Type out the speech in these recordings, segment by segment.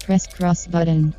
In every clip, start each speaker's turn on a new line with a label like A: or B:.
A: Press cross button.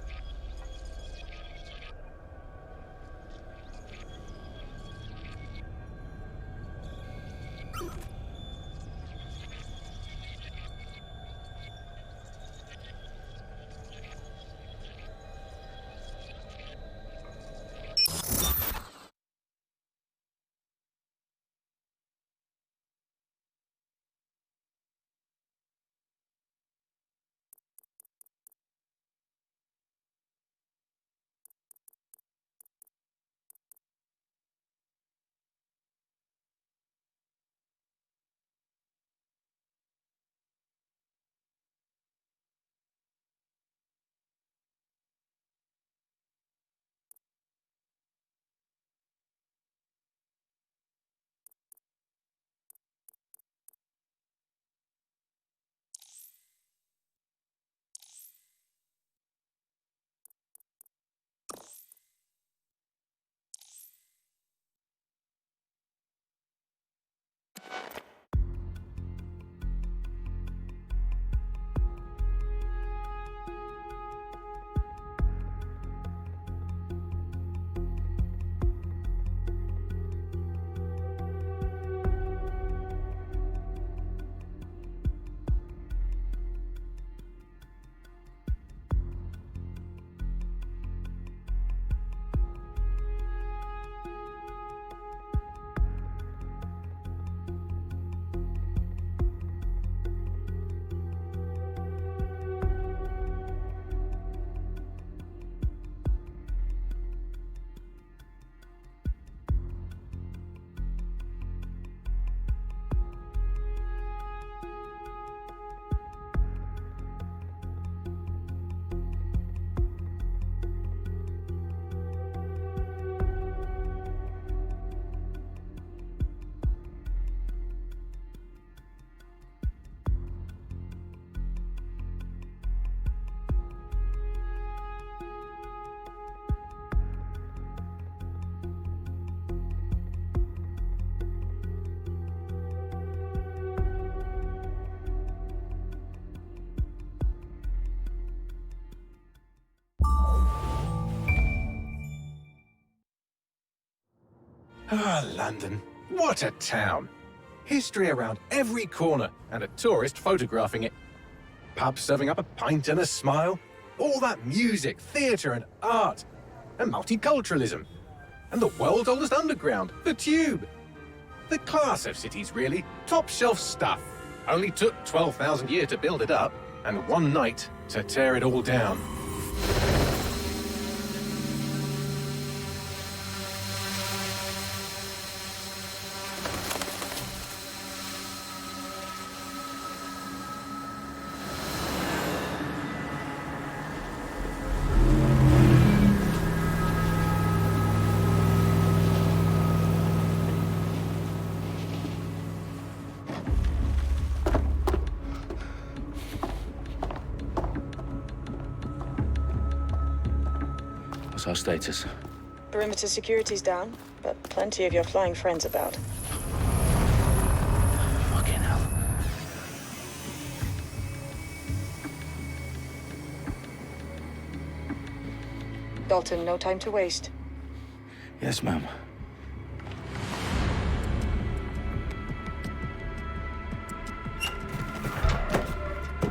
B: Ah, London. What a town. History around every corner and a tourist photographing it. Pubs serving up a pint and a smile. All that music, theatre and art. And multiculturalism. And the world's oldest underground, the Tube. The class of cities, really. Top shelf stuff. Only took 12,000 years to build it up and one night to tear it all down.
C: What's our status?
D: Perimeter security's down, but plenty of your flying friends about.
C: Fucking hell.
D: Dalton, no time to waste.
C: Yes, ma'am.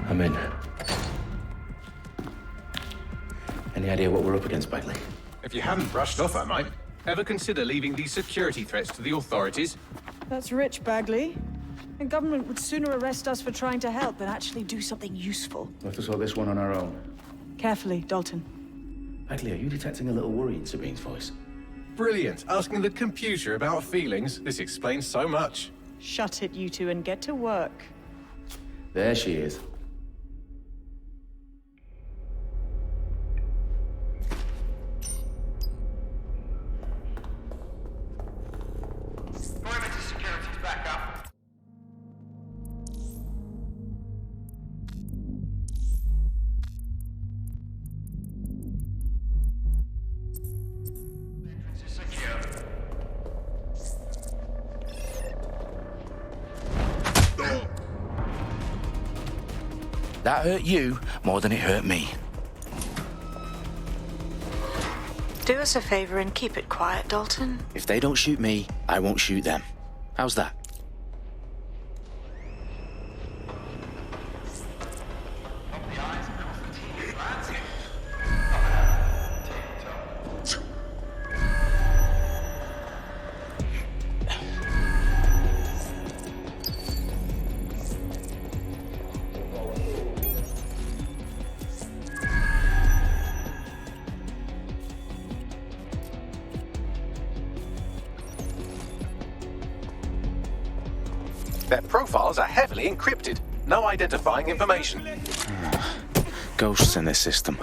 C: I'm in. Any idea what we're up against, Bagley?
B: If you haven't brushed off, I might. Ever consider leaving these security threats to the authorities?
D: That's rich, Bagley. The government would sooner arrest us for trying to help than actually do something useful.
C: We'll have to sort this one on our own.
D: Carefully, Dalton.
C: Bagley, are you detecting a little worry in Sabine's voice?
B: Brilliant. Asking the computer about feelings. This explains so much.
D: Shut it, you two, and get to work.
C: There she is.
E: Perimeter security's back up. Entrance is secure.
C: That hurt you more than it hurt me.
D: Do us a favor and keep it quiet, Dalton.
C: If they don't shoot me, I won't shoot them. How's that?
B: Their profiles are heavily encrypted. No identifying information.
C: Ghosts in this system.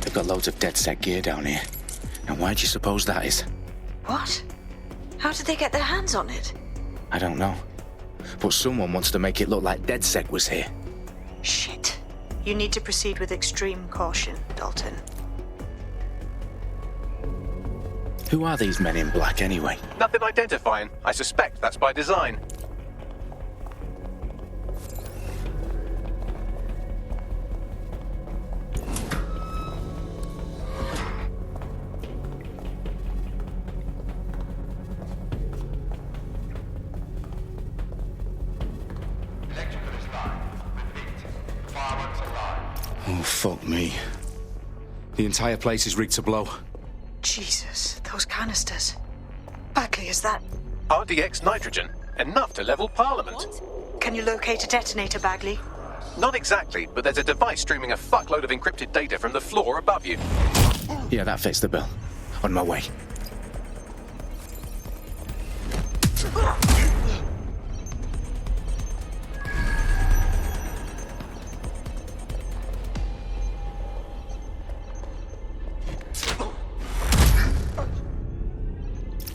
C: They've got loads of DedSec gear down here. Now why do you suppose that is?
D: What? How did they get their hands on it?
C: I don't know. But someone wants to make it look like DedSec was here.
D: Shit. You need to proceed with extreme caution, Dalton.
C: Who are these men in black anyway?
B: Nothing identifying. I suspect that's by design.
E: Electrical is live. Repeat. Fireworks are live.
A: Oh, fuck me. The entire place is rigged to blow.
D: Jesus, those canisters. Bagley, is that...
B: RDX nitrogen. Enough to level Parliament.
D: Can you locate a detonator, Bagley?
B: Not exactly, but there's a device streaming a fuckload of encrypted data from the floor above you.
C: Yeah, that fits the bill. On my way.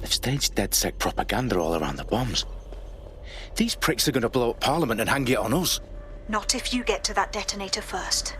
C: They've staged DedSec propaganda all around the bombs. These pricks are going to blow up Parliament and hang it on us.
D: Not if you get to that detonator first.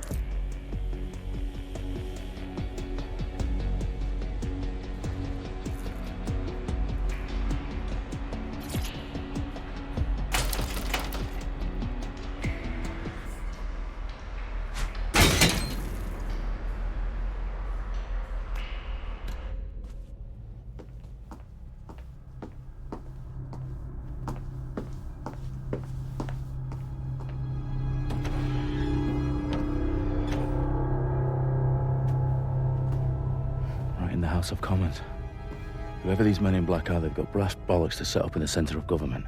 C: Right in the House of Commons. Whoever these men in black are, they've got brass bollocks to set up in the centre of government.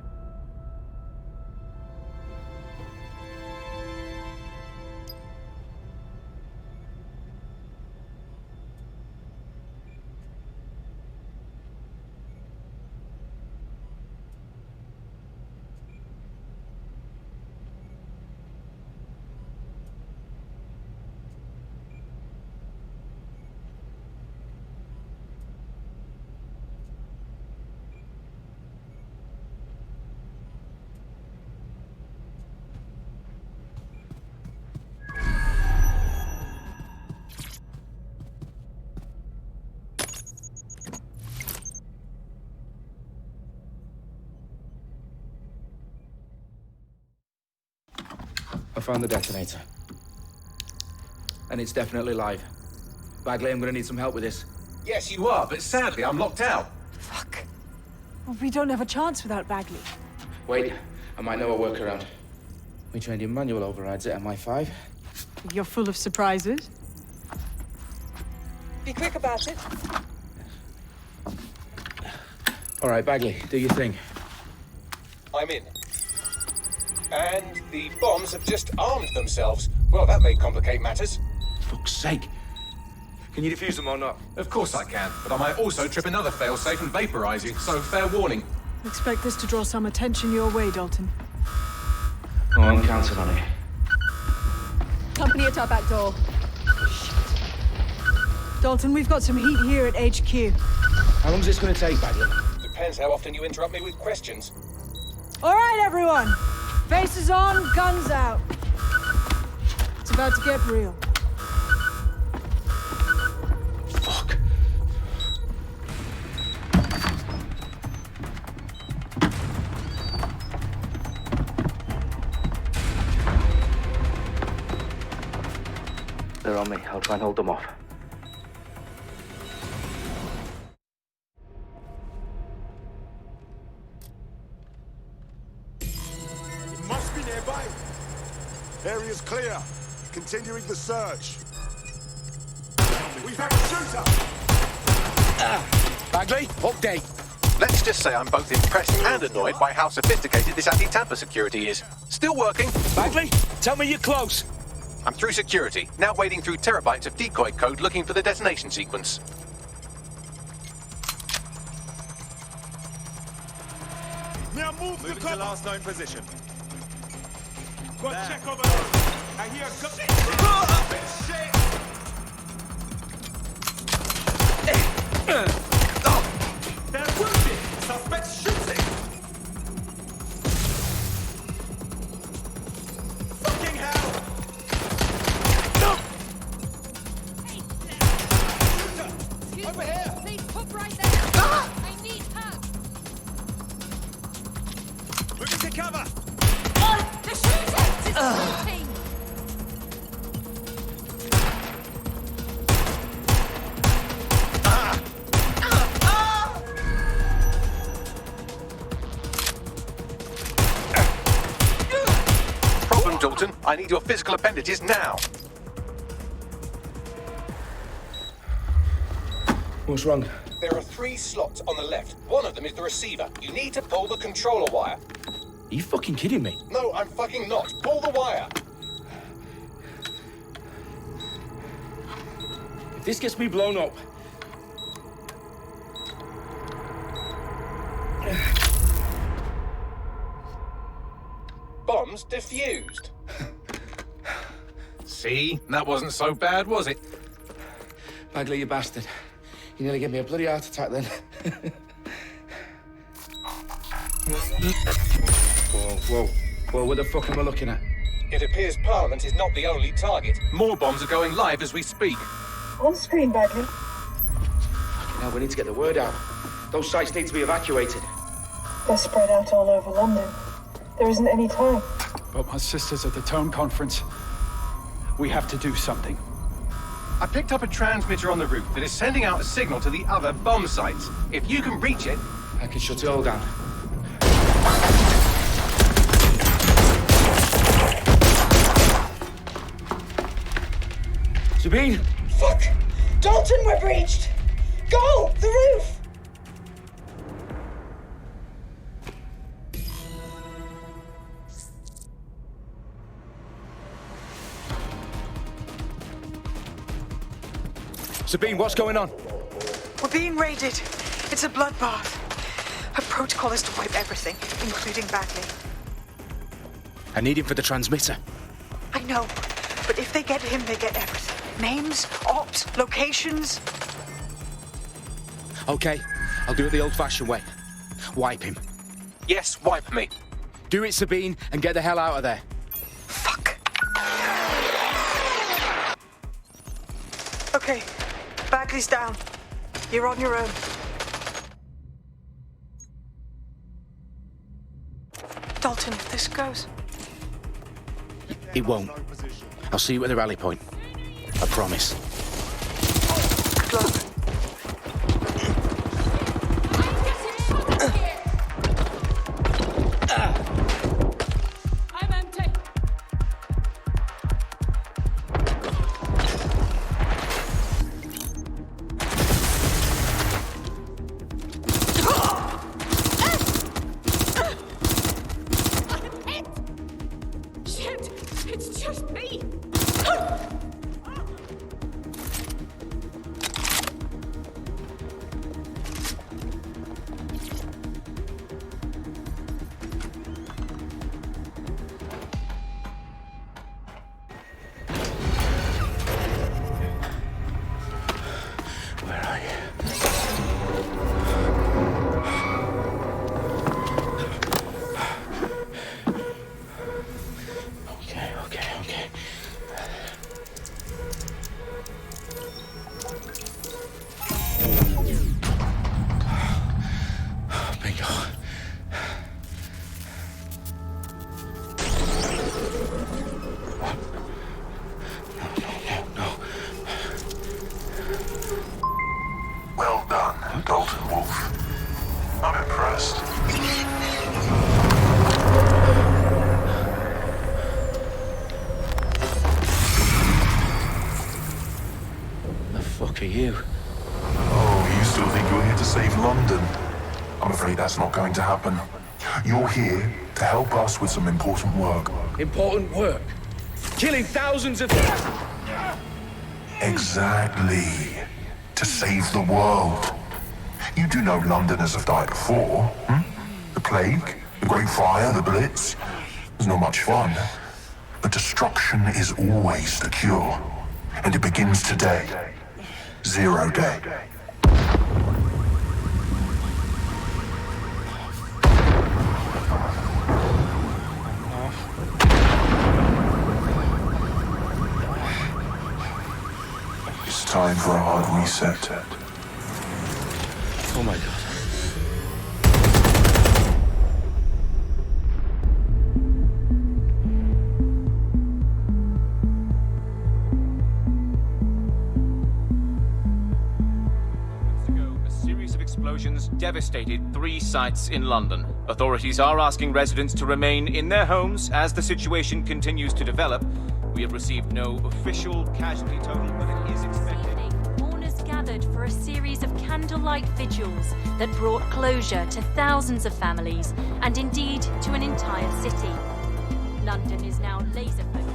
A: I found the detonator. And it's definitely live. Bagley, I'm gonna need some help with this.
B: Yes, you are, but sadly I'm locked out.
D: Fuck. Well, we don't have a chance without Bagley.
A: Wait, I might know a workaround. We trained in manual overrides at MI5.
D: You're full of surprises. Be quick about it.
A: All right, Bagley, do your thing.
B: I'm in. And the bombs have just armed themselves. Well, that may complicate matters.
C: Fuck's sake.
A: Can you defuse them or not?
B: Of course I can, but I might also trip another failsafe and vaporize you, so fair warning.
D: Expect this to draw some attention your way, Dalton.
A: Oh, I'm counting on it.
F: Company at our back door.
D: Dalton, we've got some heat here at HQ.
A: How long is this going to take, Bagley?
B: Depends how often you interrupt me with questions.
D: All right, everyone. Faces on, guns out. It's about to get real.
C: Fuck.
A: They're on me. I'll try and hold them off.
G: It must be nearby. Area's clear. Continuing the search. We have a shooter!
C: Bagley, update.
B: Let's just say I'm both impressed and annoyed by how sophisticated this anti-tamper security is. Still working.
C: Bagley, tell me you're close.
B: I'm through security, now wading through terabytes of decoy code looking for the detonation sequence.
G: Now move the
H: Moving to
G: cover!
H: last known position.
G: Go check over there! I hear
H: They're wounded! Suspect shooting! Fucking hell!
F: Over here! Please put right there! I need help!
H: Moving to cover!
F: The shooter! It's shooting!
B: Problem, Dalton. I need your physical appendages now.
A: What's wrong?
B: There are 3 slots on the left. One of them is the receiver. You need to pull the controller wire.
A: Are you fucking kidding me?
B: No, I'm fucking not. Pull the wire.
A: If this gets me blown up...
B: Bombs defused. See? That wasn't so bad, was it?
A: Bagley, you bastard. You nearly gave me a bloody heart attack then. Whoa. What the fuck am I looking at?
B: It appears Parliament is not the only target. More bombs are going live as we speak.
D: On screen, Bagley.
A: Now we need to get the word out. Those sites need to be evacuated.
I: They're spread out all over London. There isn't any time.
J: But my sister's at the town conference. We have to do something.
B: I picked up a transmitter on the roof that is sending out a signal to the other bomb sites. If you can reach it...
A: I can shut it all down. Sabine!
I: Fuck! Dalton, we're breached! Go! The roof!
C: Sabine, what's going on?
I: We're being raided. It's a bloodbath. Her protocol is to wipe everything, including Bagley.
C: I need him for the transmitter.
I: I know, but if they get him, they get everything. Names, ops, locations.
C: Okay, I'll do it the old-fashioned way. Wipe him.
B: Yes, wipe me.
C: Do it, Sabine, and get the hell out of there.
I: Fuck. Okay, Bagley's down. You're on your own. Dalton, if this goes...
C: It won't. I'll see you at the rally point. I promise.
I: Good luck.
F: I'm empty! I'm hit! Shit! It's just me!
C: you?
K: Oh, you still think you're here to save London? I'm afraid that's not going to happen. You're here to help us with some important work.
A: Important work. Killing thousands of...
K: Exactly. To save the world. You do know Londoners have died before, hmm? The plague, the Great Fire, the Blitz. It's not much fun. But destruction is always the cure. And it begins today. Zero Day. It's time for a hard reset.
C: Oh my God.
L: Explosions devastated 3 sites in London. Authorities are asking residents to remain in their homes as the situation continues to develop. We have received no official casualty total, but it is expected.
M: Mourners gathered for a series of candlelight vigils that brought closure to thousands of families and indeed to an entire city. London is now laser-focused.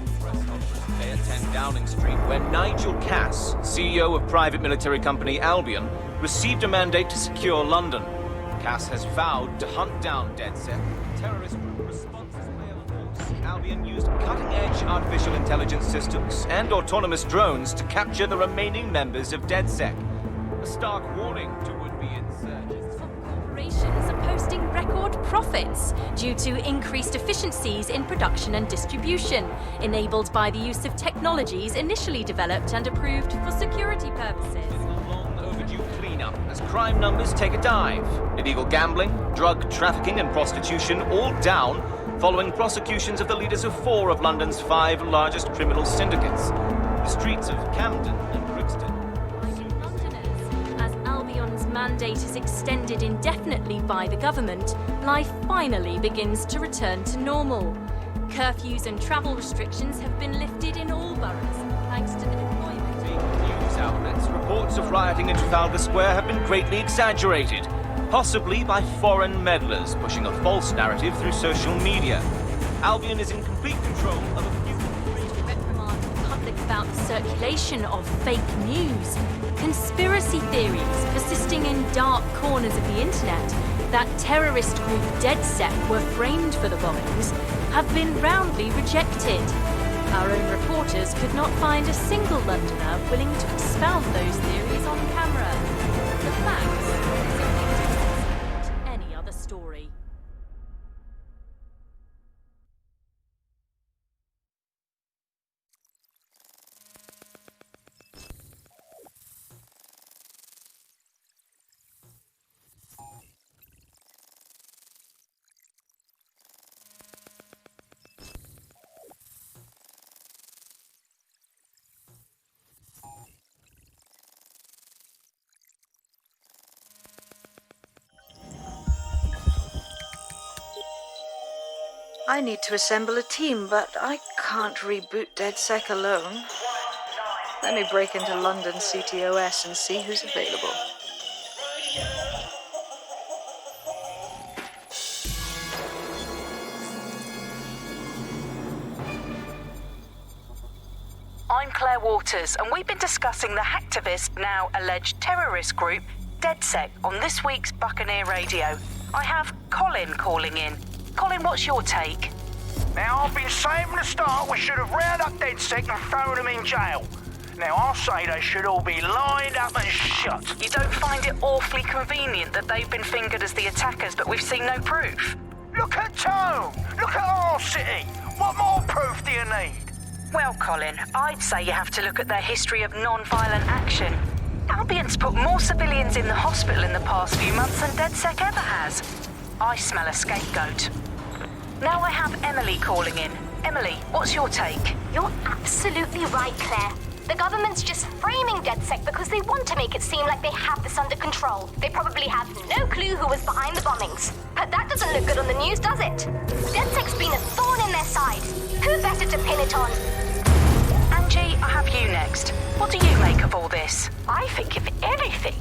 L: Today at 10 Downing Street, where Nigel Cass, CEO of private military company Albion, received a mandate to secure London. Cass has vowed to hunt down DedSec. Terrorist group responses failed force. Albion used cutting-edge artificial intelligence systems and autonomous drones to capture the remaining members of DedSec. A stark warning to would-be insurgents.
M: Corporations are posting record profits due to increased efficiencies in production and distribution, enabled by the use of technologies initially developed and approved for security purposes.
L: Cleanup as crime numbers take a dive. Illegal gambling, drug trafficking and prostitution all down following prosecutions of the leaders of 4 of London's 5 largest criminal syndicates. The streets of Camden and Brixton.
M: Londoners, as Albion's mandate is extended indefinitely by the government, life finally begins to return to normal. Curfews and travel restrictions have been lifted in all boroughs, thanks to the deployment.
L: News outlets, reports of rioting in Trafalgar Square have been greatly exaggerated, possibly by foreign meddlers pushing a false narrative through social media. Albion is in complete control of a few...
M: Reprimand the public about the circulation of fake news, conspiracy theories persisting in dark corners of the internet that terrorist group DedSec were framed for the bombings have been roundly rejected. Our own reporters could not find a single Londoner willing to expound those theories on camera. The facts simply support any other story.
I: I need to assemble a team, but I can't reboot DedSec alone. Let me break into London CTOS and see who's available.
N: I'm Claire Waters, and we've been discussing the hacktivist, now alleged terrorist group, DedSec, on this week's Buccaneer Radio. I have Colin calling in. Colin, what's your take?
O: Now, I've been saying from the start we should have rounded up DedSec and thrown them in jail. Now, I'll say they should all be lined up and shot.
N: You don't find it awfully convenient that they've been fingered as the attackers, but we've seen no proof?
O: Look at Tone! Look at our city! What more proof do you need?
N: Well, Colin, I'd say you have to look at their history of non-violent action. Albion's put more civilians in the hospital in the past few months than DedSec ever has. I smell a scapegoat. Now I have Emily calling in. Emily, what's your take?
P: You're absolutely right, Claire. The government's just framing DedSec because they want to make it seem like they have this under control. They probably have no clue who was behind the bombings. But that doesn't look good on the news, does it? DedSec's been a thorn in their side. Who better to pin it on? And
N: Angie, I have you next. What do you make of all this?
O: I think, if anything,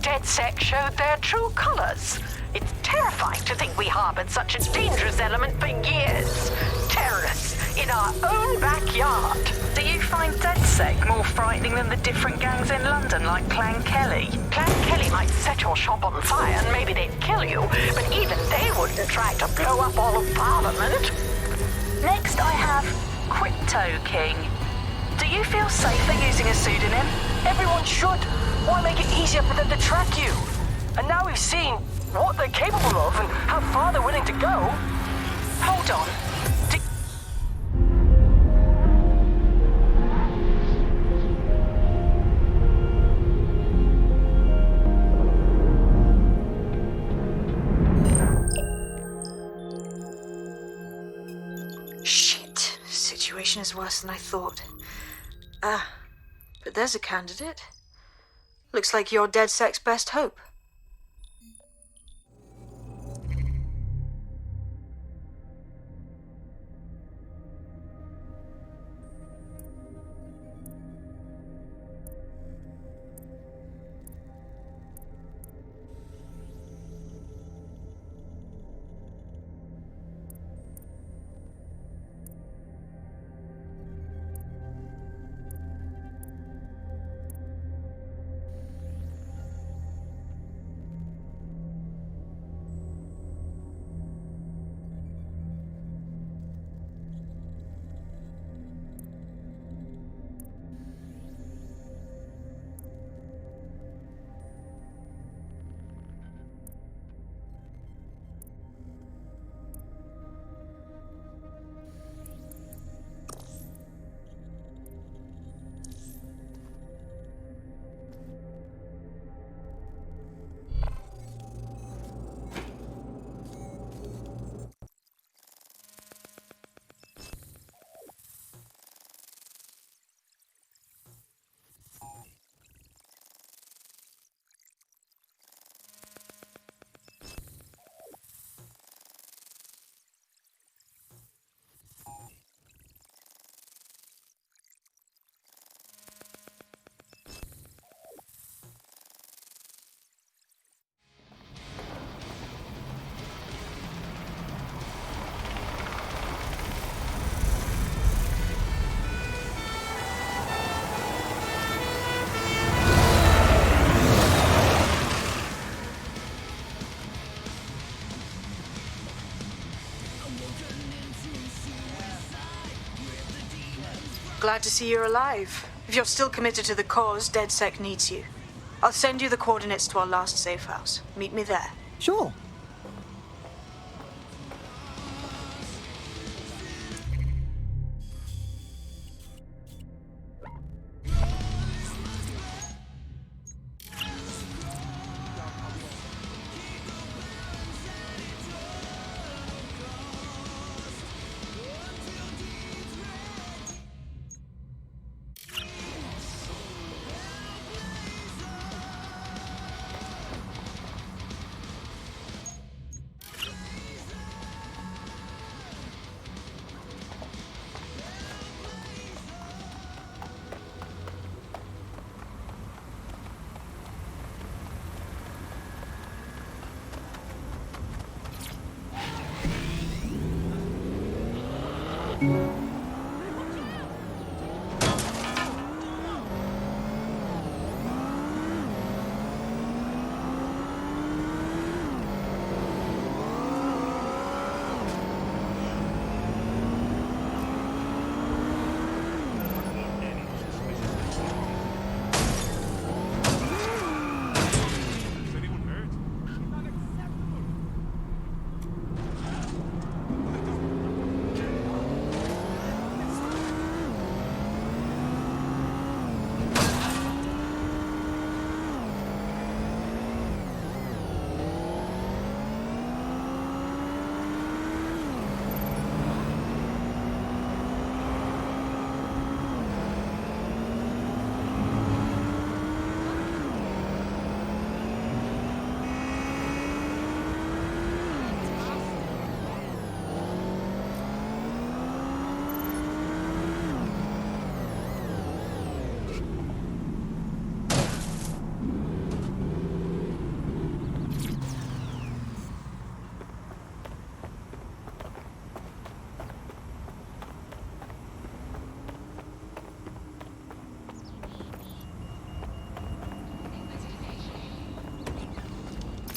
O: DedSec showed their true colors. It's terrifying to think we harbored such a dangerous element for years. Terrorists in our own backyard.
N: Do you find DedSec more frightening than the different gangs in London, like Clan Kelly?
O: Clan Kelly might set your shop on fire and maybe they'd kill you, but even they wouldn't try to blow up all of Parliament.
N: Next, I have Crypto King. Do you feel safer using a pseudonym?
O: Everyone should. Why make it easier for them to track you? And now we've seen what they're capable of and how far they're willing to go.
N: Hold on.
I: Shit. Situation is worse than I thought. But there's a candidate. Looks like you're DedSec's best hope. Glad to see you're alive. If you're still committed to the cause, DedSec needs you. I'll send you the coordinates to our last safe house. Meet me there.
Q: Sure.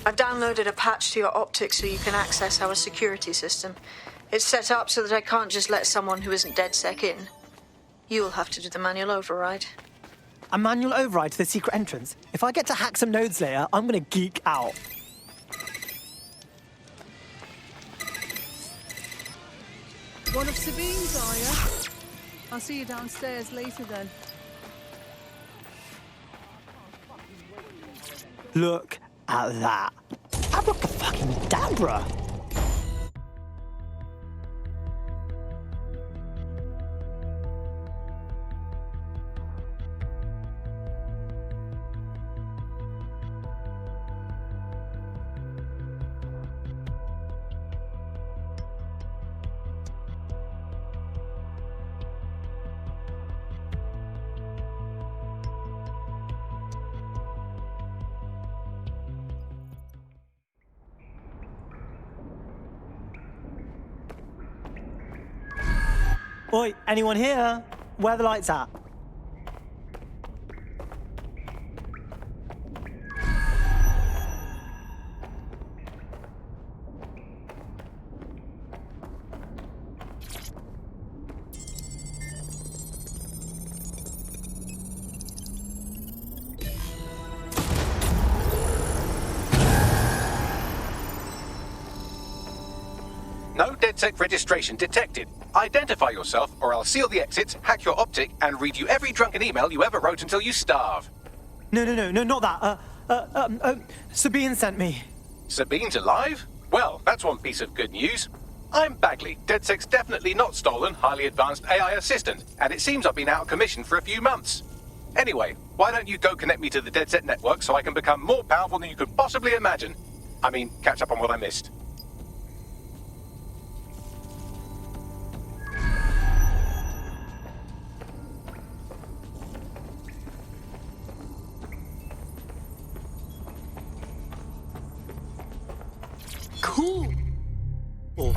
I: I've downloaded a patch to your optics so you can access our security system. It's set up so that I can't just let someone who isn't DedSec in. You'll have to do the manual override.
Q: A manual override to the secret entrance? If I get to hack some nodes later, I'm gonna geek out.
D: One of Sabine's, are you? I'll see you downstairs later then.
Q: Look at that. Abracadabra! Oi, anyone here? Where are the lights at?
B: No DedSec registration detected. Identify yourself, or I'll seal the exits, hack your optic, and read you every drunken email you ever wrote until you starve.
Q: No, not that. Sabine sent me.
B: Sabine's alive? Well, that's one piece of good news. I'm Bagley, DedSec's definitely not stolen, highly advanced AI assistant, and it seems I've been out of commission for a few months. Anyway, why don't you go connect me to the DedSec network so I can become more powerful than you could possibly imagine? I mean, catch up on what I missed.
Q: Cool. Oh.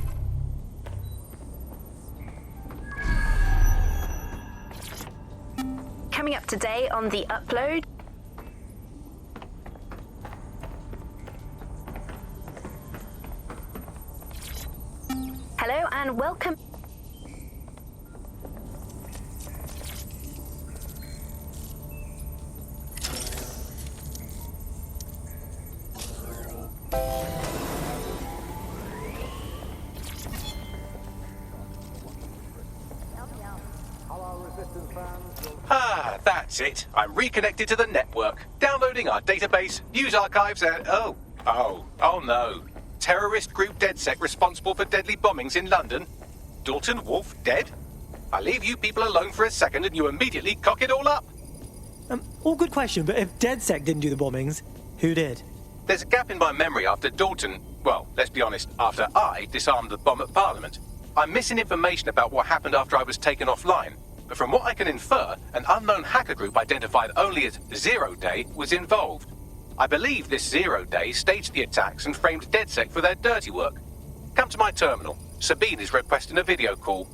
N: Coming up today on The Upload. Hello and welcome.
B: Ah, that's it. I'm reconnected to the network, downloading our database, news archives, and oh no. Terrorist group DedSec responsible for deadly bombings in London. Dalton Wolf dead? I leave you people alone for a second and you immediately cock it all up.
Q: All good question, but if DedSec didn't do the bombings, who did?
B: There's a gap in my memory after Dalton, well, let's be honest, after I disarmed the bomb at Parliament. I'm missing information about what happened after I was taken offline. But from what I can infer, an unknown hacker group identified only as Zero Day was involved. I believe this Zero Day staged the attacks and framed DedSec for their dirty work. Come to my terminal. Sabine is requesting a video call.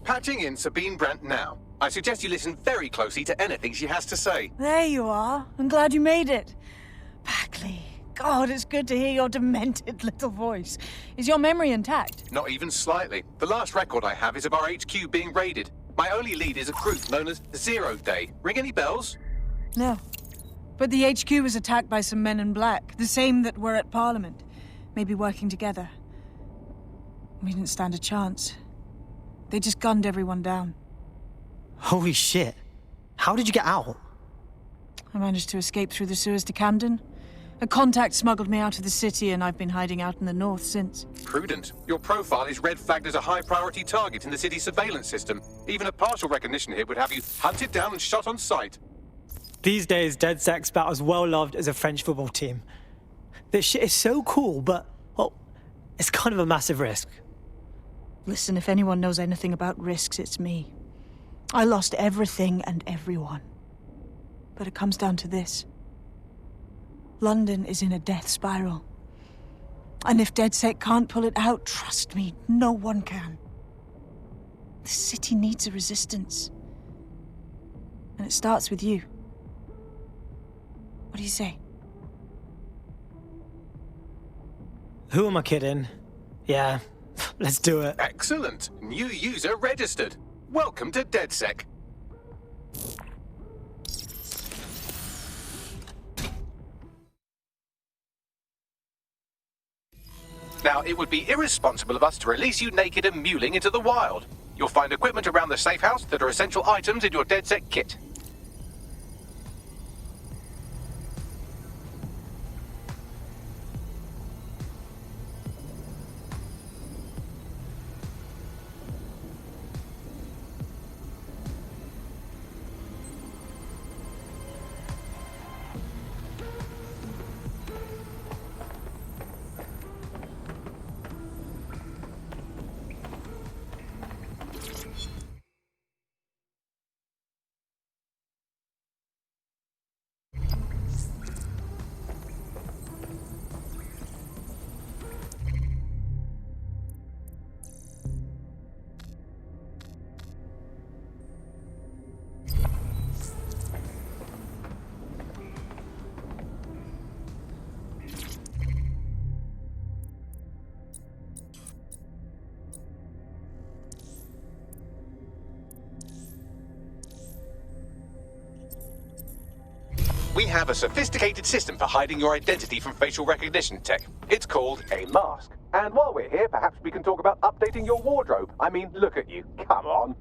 B: Patching in Sabine Brandt now. I suggest you listen very closely to anything she has to say.
D: There you are. I'm glad you made it. Bagley. God, it's good to hear your demented little voice. Is your memory intact?
B: Not even slightly. The last record I have is of our HQ being raided. My only lead is a group known as Zero Day. Ring any bells?
D: No. But the HQ was attacked by some men in black, the same that were at Parliament. Maybe working together. We didn't stand a chance. They just gunned everyone down.
Q: Holy shit. How did you get out?
D: I managed to escape through the sewers to Camden. A contact smuggled me out of the city, and I've been hiding out in the north since.
B: Prudent. Your profile is red flagged as a high-priority target in the city's surveillance system. Even a partial recognition here would have you hunted down and shot on sight.
Q: These days, DedSec's about as well loved as a French football team. This shit is so cool, but, well, It's kind of a massive risk.
D: Listen, if anyone knows anything about risks, it's me. I lost everything and everyone. But it comes down to this. London is in a death spiral. And if DedSec can't pull it out, trust me, no one can. The city needs a resistance. And it starts with you. What do you say?
Q: Who am I kidding? Yeah, let's do it.
B: Excellent. New user registered. Welcome to DedSec. Now, it would be irresponsible of us to release you naked and mewling into the wild. You'll find equipment around the safe house that are essential items in your DedSec kit. We have a sophisticated system for hiding your identity from facial recognition tech. It's called a mask. And while we're here, perhaps we can talk about updating your wardrobe. I mean, look at you. Come on.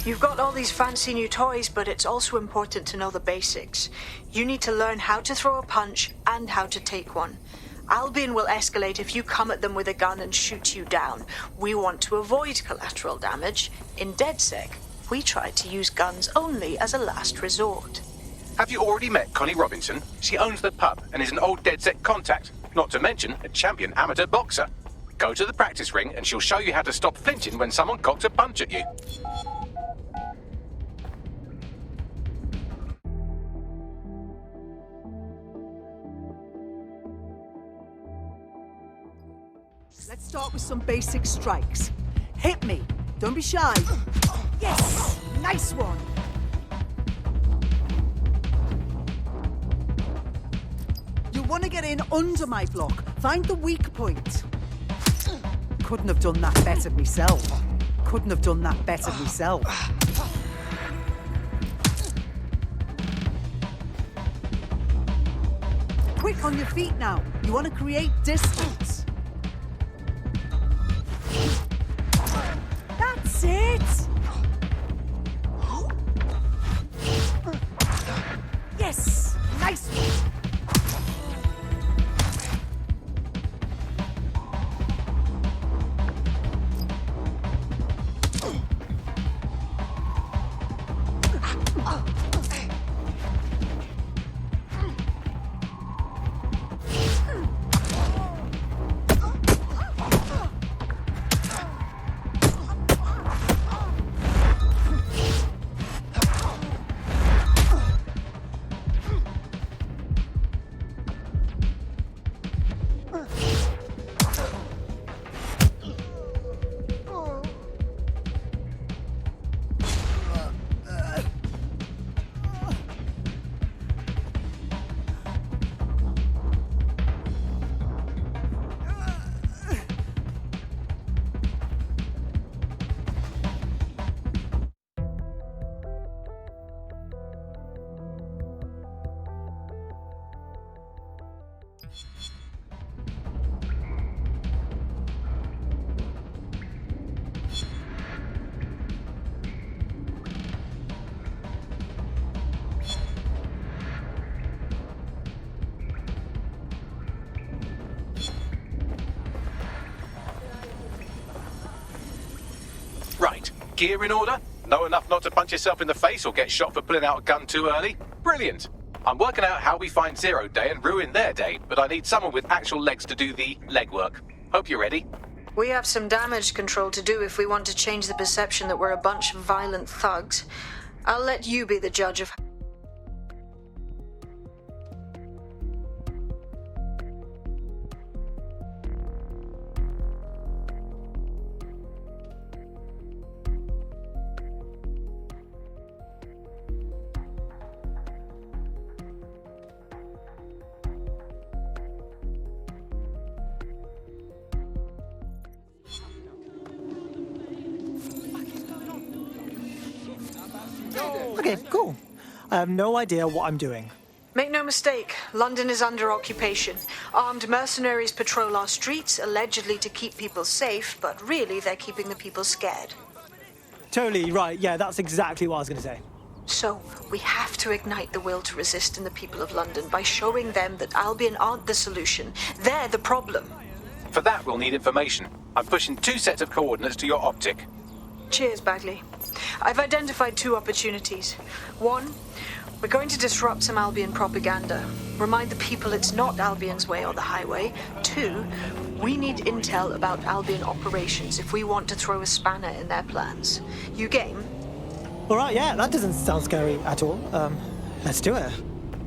I: You've got all these fancy new toys, but it's also important to know the basics. You need to learn how to throw a punch and how to take one. Albion will escalate if you come at them with a gun and shoot you down. We want to avoid collateral damage. In DedSec, we try to use guns only as a last resort.
B: Have you already met Connie Robinson? She owns the pub and is an old DedSec contact, not to mention a champion amateur boxer. Go to the practice ring and she'll show you how to stop flinching when someone cocks a punch at you.
R: Let's start with some basic strikes. Hit me. Don't be shy. Yes! Nice one! You'll want to get in under my block. Find the weak point. Couldn't have done that better myself. Couldn't have done that better myself. Quick on your feet now. You want to create distance. That's it! Yes! Nice one!
B: Right, gear in order? Know enough not to punch yourself in the face or get shot for pulling out a gun too early? Brilliant! I'm working out how we find Zero Day and ruin their day, but I need someone with actual legs to do the legwork. Hope you're ready.
I: We have some damage control to do if we want to change the perception that we're a bunch of violent thugs. I'll let you be the judge of...
Q: Okay, cool. I have no idea what I'm doing.
I: Make no mistake, London is under occupation. Armed mercenaries patrol our streets, allegedly to keep people safe, but really they're keeping the people scared.
Q: Totally right. Yeah, that's exactly what I was going to say.
I: So, we have to ignite the will to resist in the people of London by showing them that Albion aren't the solution. They're the problem.
B: For that, we'll need information. I'm pushing 2 sets of coordinates to your optic.
I: Cheers, Bagley. I've identified 2 opportunities. 1, we're going to disrupt some Albion propaganda. Remind the people it's not Albion's way or the highway. 2, we need intel about Albion operations if we want to throw a spanner in their plans. You game?
Q: All right, yeah, that doesn't sound scary at all. Let's do it.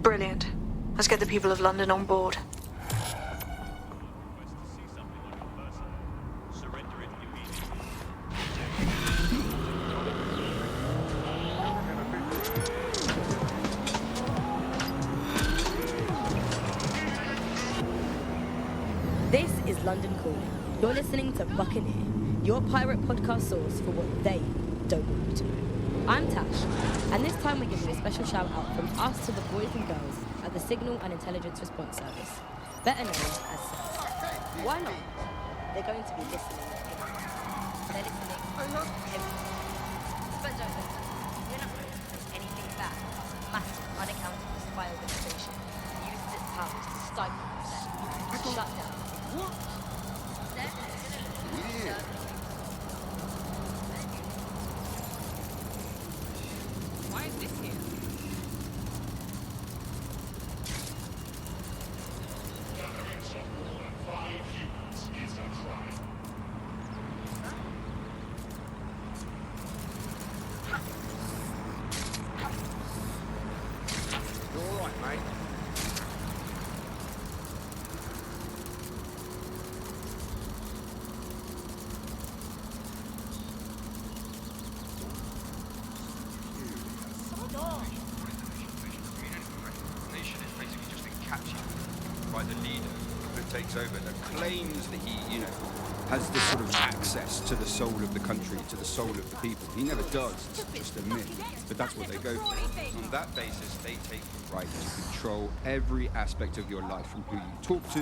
I: Brilliant. Let's get the people of London on board.
S: This is London Calling. You're listening to Buccaneer, your pirate podcast source for what they don't want you to know. I'm Tash, and this time we're giving a special shout out from us to the boys and girls at the Signal and Intelligence Response Service, better known as SIRS. Why not? They're going to be listening. They're listening. But don't listen. We're not going to say anything bad about a massive, unaccountable spy organization that uses its powers to stifle dissent and shut down. What? Instead, we're going to
F: Why is this here?
A: You're all right, mate.
T: Nation is basically just encapsulated by the leader who takes over, that claims that he, has this sort of access to the soul of the country, to the soul of the people. He never does. It's just a myth. But that's what they go for. On that basis, they take the right to control every aspect of your life, from who you talk to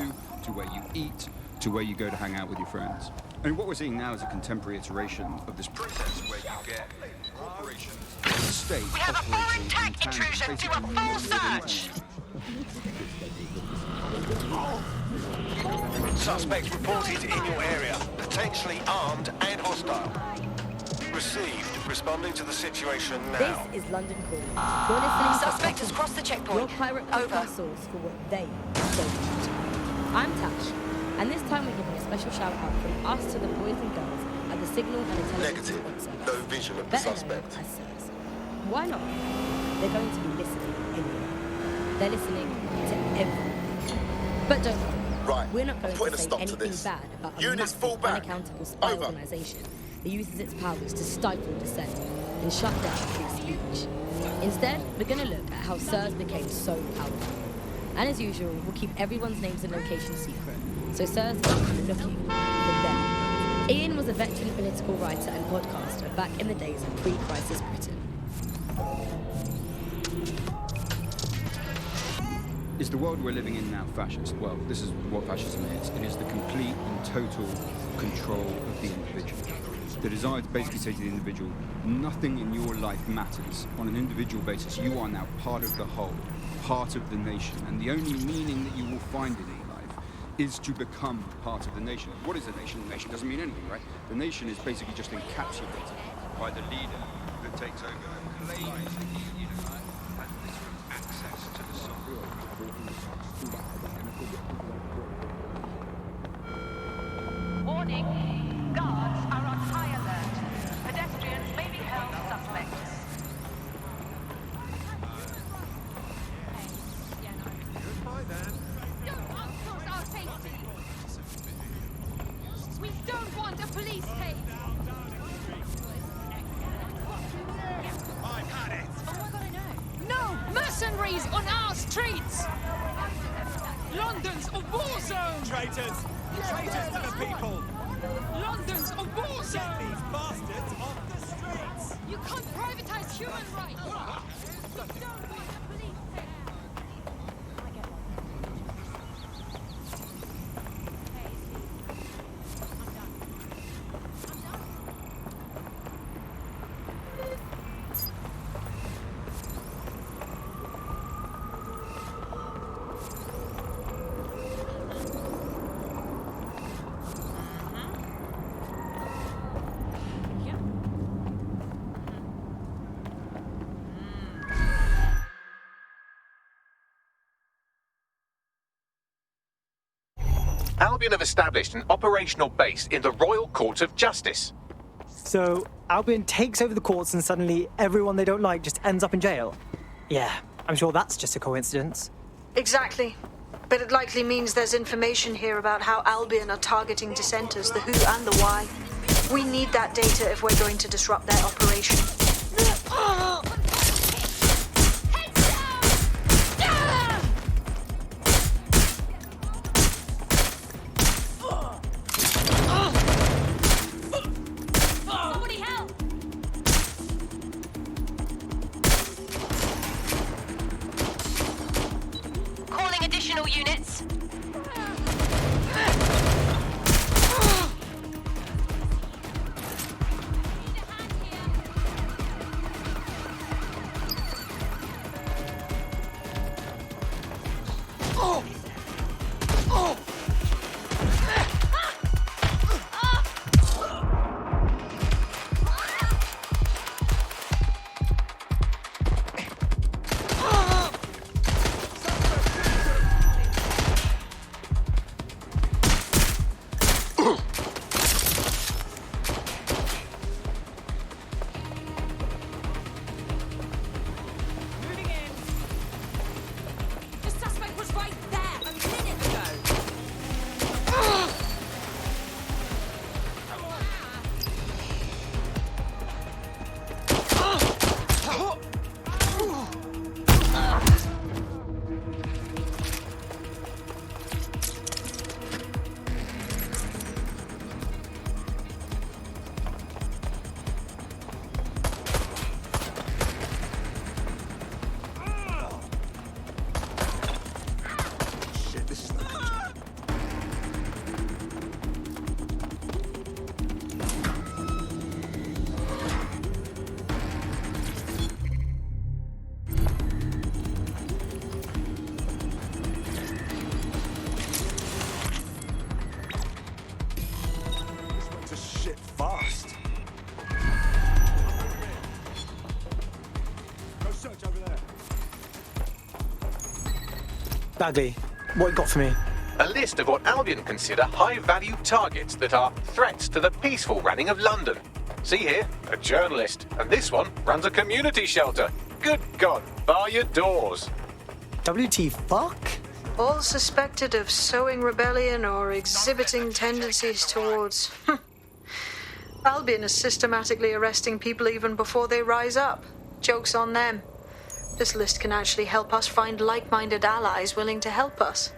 T: where you eat, to where you go to hang out with your friends. And what we're seeing now is a contemporary iteration of this process where you get corporations, the state operating in tandem, basically full search.
B: Suspects reported in your area, potentially armed and hostile. Received. Responding to the situation now.
S: This is London Calling. You're listening to
O: Suspect has crossed the checkpoint.
S: Your pirate podcast source for what they don't want to know. I'm Tash, and this time we're giving a special shout out from us to the boys and girls at the Signal and Intelligence Support Service.
G: No visual of the
S: Better
G: suspect.
S: known as SIRS. Why not? They're going to be listening anyway. They're listening to everything. But don't worry.
G: Right,
S: we're not going
G: putting
S: to
G: a
S: say
G: stop to
S: anything
G: this.
S: bad about a
G: Units
S: massive,
G: fall back.
S: unaccountable spy
G: Over.
S: organization that uses its powers to stifle dissent and shut down free speech. Instead, we're going to look at how SIRS became so powerful. And as usual, we'll keep everyone's names and locations secret, so SIRS is looking for them. Ian was a veteran political writer and podcaster back in the days of pre-crisis Britain.
T: Is the world we're living in now fascist? Well, this is what fascism is. It is the complete and total control of the individual. The desire to basically say to the individual, nothing in your life matters. On an individual basis, you are now part of the whole, part of the nation, and the only meaning that you will find in your life is to become part of the nation. What is a nation? A nation doesn't mean anything, right? The nation is basically just encapsulated by the leader that takes over and claims that he, has this sort of access to the soul.
O: Warning. Guards are on high alert. Pedestrians may be held suspect.
F: Don't outsource our safety! We don't want a police tape!
H: I've had it.
F: Oh my god, I know. No! Mercenaries on our streets! London's a war zone!
H: Traitors! Traitors to the people!
F: London's a war zone!
H: Get these bastards off the streets!
F: You can't privatize human rights! We don't want a police tape!
B: Albion have established an operational base in the Royal Court of Justice.
Q: So, Albion takes over the courts and suddenly everyone they don't like just ends up in jail? Yeah, I'm sure that's just a coincidence.
I: Exactly. But it likely means there's information here about how Albion are targeting dissenters, the who and the why. We need that data if we're going to disrupt their operation.
F: Somebody help!
O: Calling additional units.
Q: Bagley, what you got for me?
B: A list of what Albion consider high-value targets that are threats to the peaceful running of London. See here, a journalist, and this one runs a community shelter. Good God, bar your doors.
Q: WT fuck?
I: All suspected of sowing rebellion or exhibiting tendencies towards... Albion is systematically arresting people even before they rise up. Joke's on them. This list can actually help us find like-minded allies willing to help us.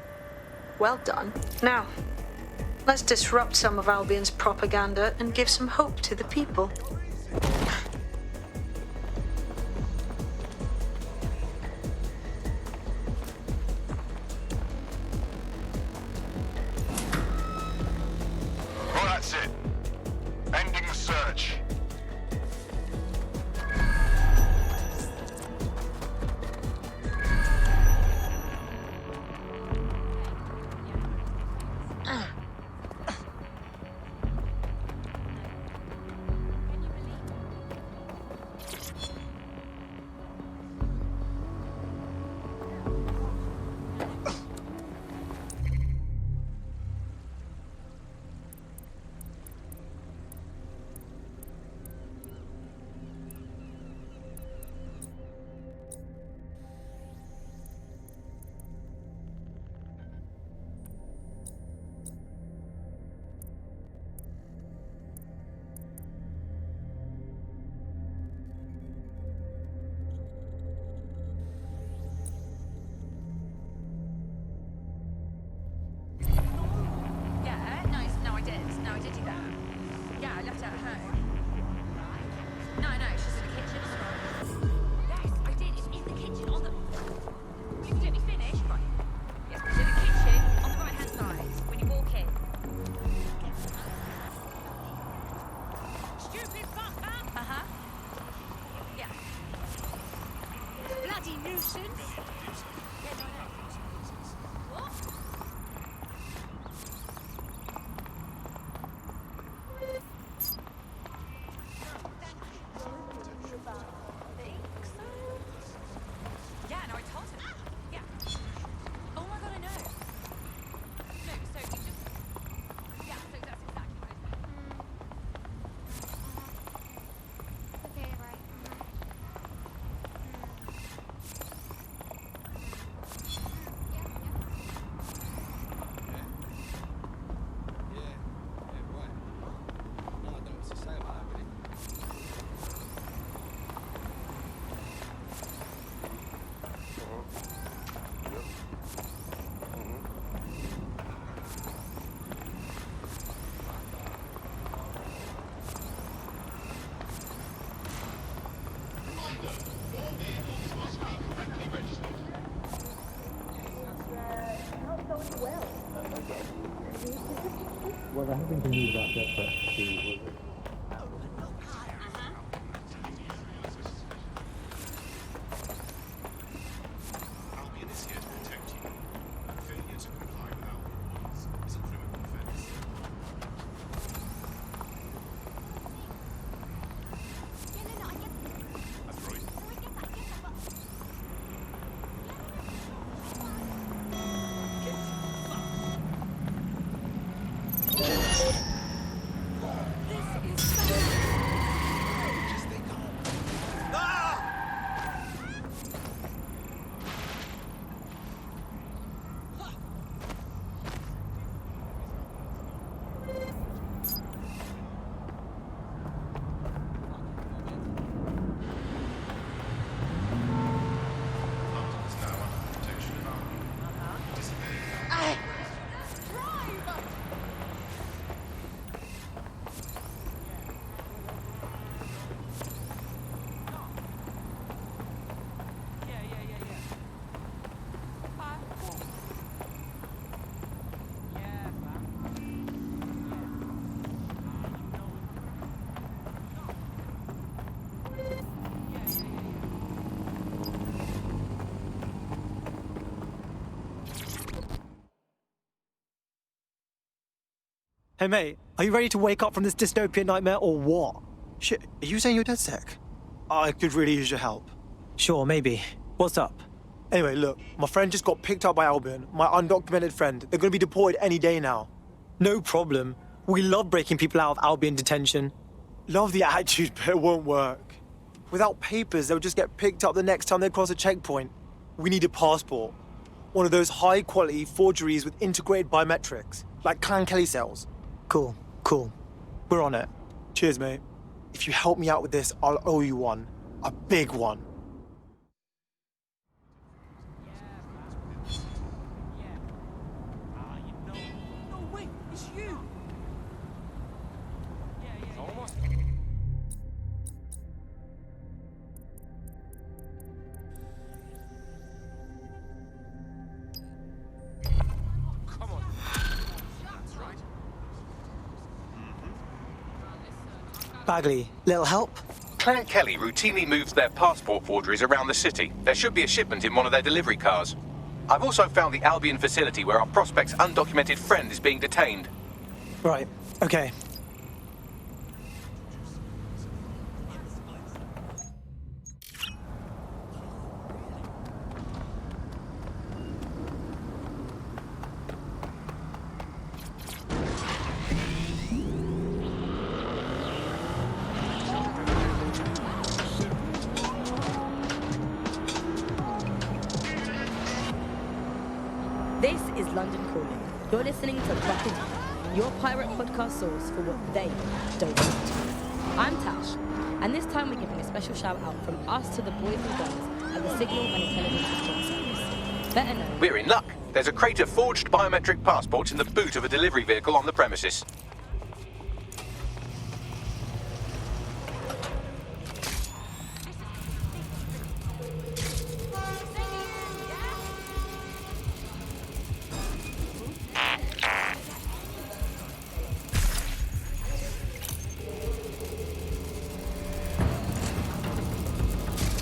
I: Well done. Now, let's disrupt some of Albion's propaganda and give some hope to the people.
G: Well, that's it. Ending the search.
U: Well, there has been some news about DedSec too.
G: Albion is here to protect you. Failure to comply with our orders is a criminal offense. That's right.
Q: Hey mate, are you ready to wake up from this dystopian nightmare or what?
V: Shit, are you saying you're DedSec? I could really use your help.
Q: Sure, maybe. What's up?
E: Anyway, look, my friend just got picked up by Albion, my undocumented friend. They're gonna be deployed any day now.
Q: No problem. We love breaking people out of Albion detention.
E: Love the attitude, but it won't work. Without papers, they'll just get picked up the next time they cross a checkpoint. We need a passport. One of those high-quality forgeries with integrated biometrics, like Clan Kelly cells.
Q: Cool. We're on it.
E: Cheers, mate. If you help me out with this, I'll owe you one. A big one.
Q: Bagley, little help?
B: Clan Kelly routinely moves their passport forgeries around the city. There should be a shipment in one of their delivery cars. I've also found the Albion facility where our prospect's undocumented friend is being detained.
Q: Right, okay.
S: This is London Calling. You're listening to Buccaneer, your pirate podcast source for what they don't want to know. I'm Tash, and this time we're giving a special shout out from us to the boys and girls at the Signal and Intelligence Response Service. Better known.
B: We're in luck. There's a crate of forged biometric passports in the boot of a delivery vehicle on the premises.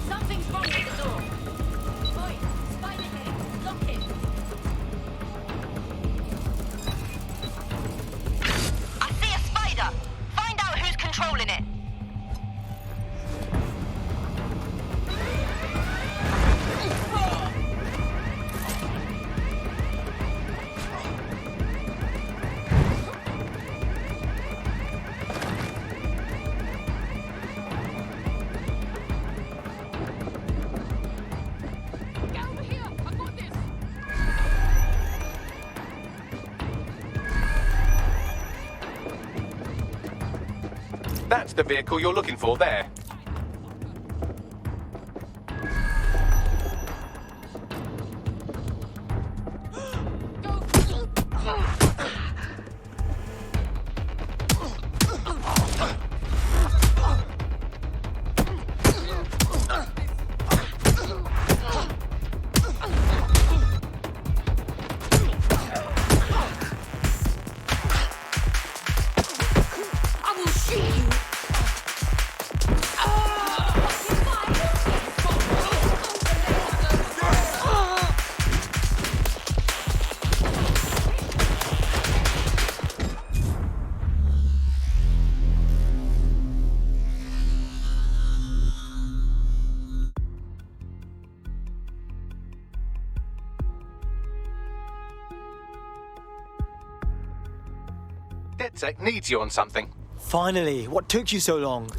F: Something's wrong with the door. Boy, spider head, lock it.
N: I see a spider. Find out who's controlling it.
F: Get over here. I got this.
B: That's the vehicle you're looking for there.
F: I will shoot you.
B: DedSec needs you on something.
E: Finally, what took you so long?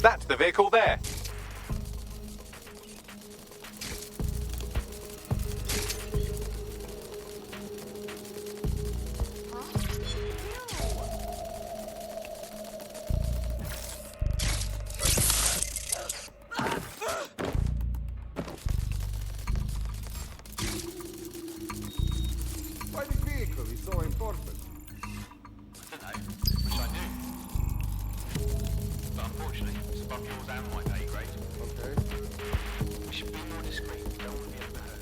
B: That's the vehicle there.
G: Why the vehicle is so important?
J: I don't know. Wish I knew. But unfortunately, it's above yours and my pay grade.
G: Okay.
J: We should be more discreet. We don't want to be overheard.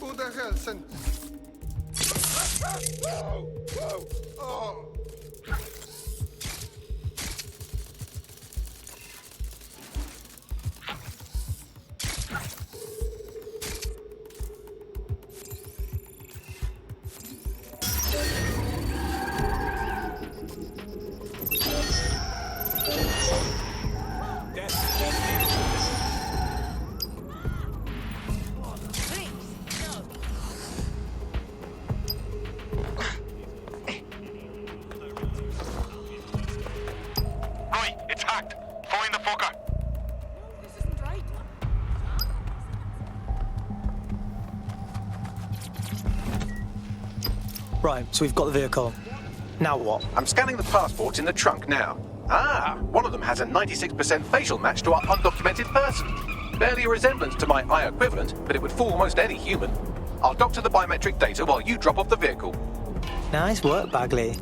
G: Who the hell sent... Whoa! Whoa! Oh!
J: Right, it's hacked. Find the fucker.
F: This isn't right.
Q: Right, so we've got the vehicle. Now what?
B: I'm scanning the passports in the trunk now. Ah, one of them has a 96% facial match to our undocumented person. Barely a resemblance to my eye equivalent, but it would fool almost any human. I'll doctor the biometric data while you drop off the vehicle.
Q: Nice work, Bagley.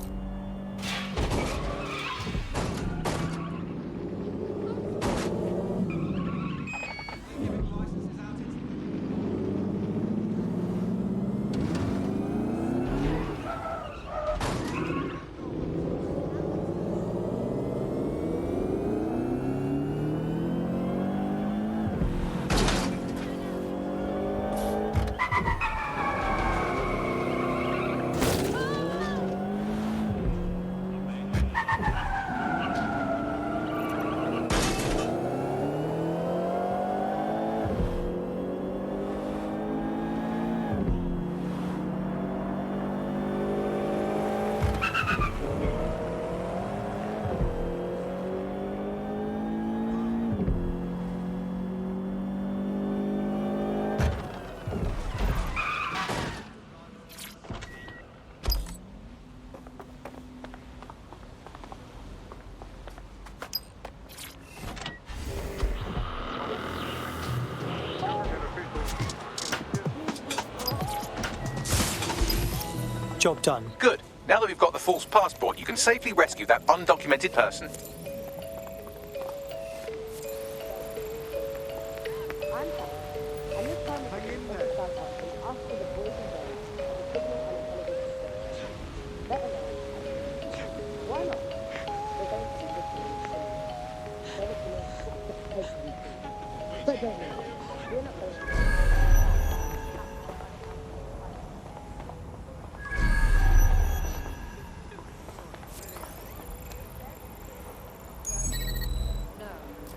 Q: Job done.
B: Good. Now that we've got the false passport, you can safely rescue that undocumented person.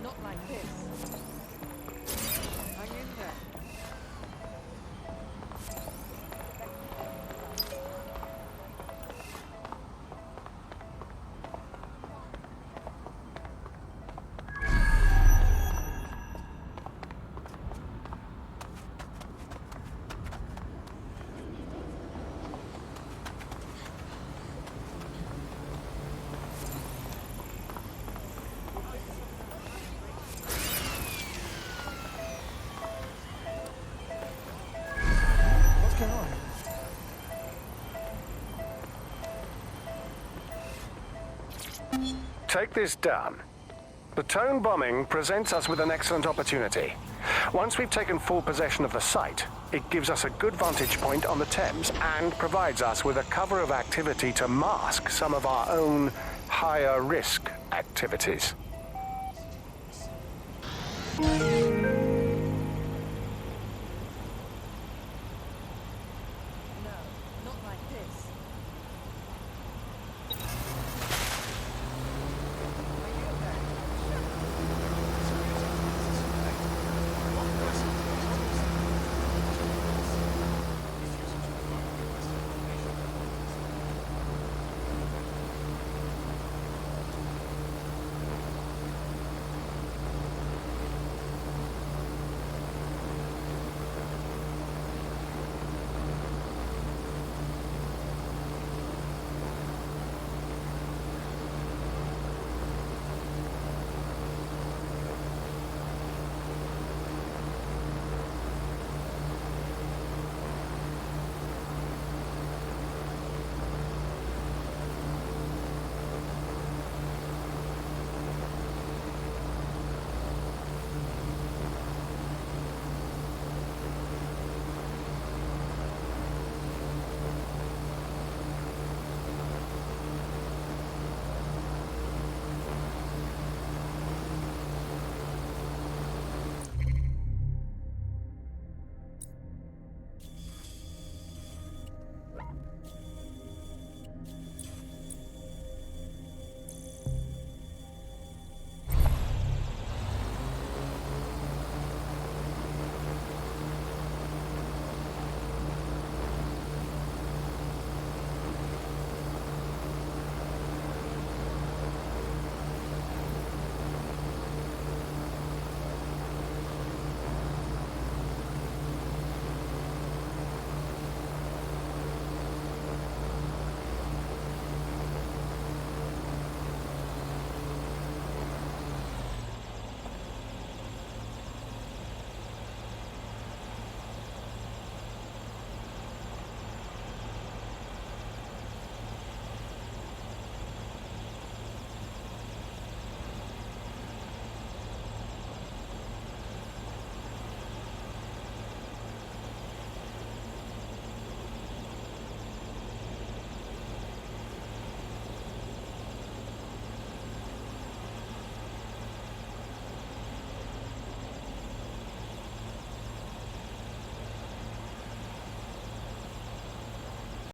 F: Not like this. Hang in there.
V: Take this down. The Tone bombing presents us with an excellent opportunity. Once we've taken full possession of the site, it gives us a good vantage point on the Thames and provides us with a cover of activity to mask some of our own higher risk activities.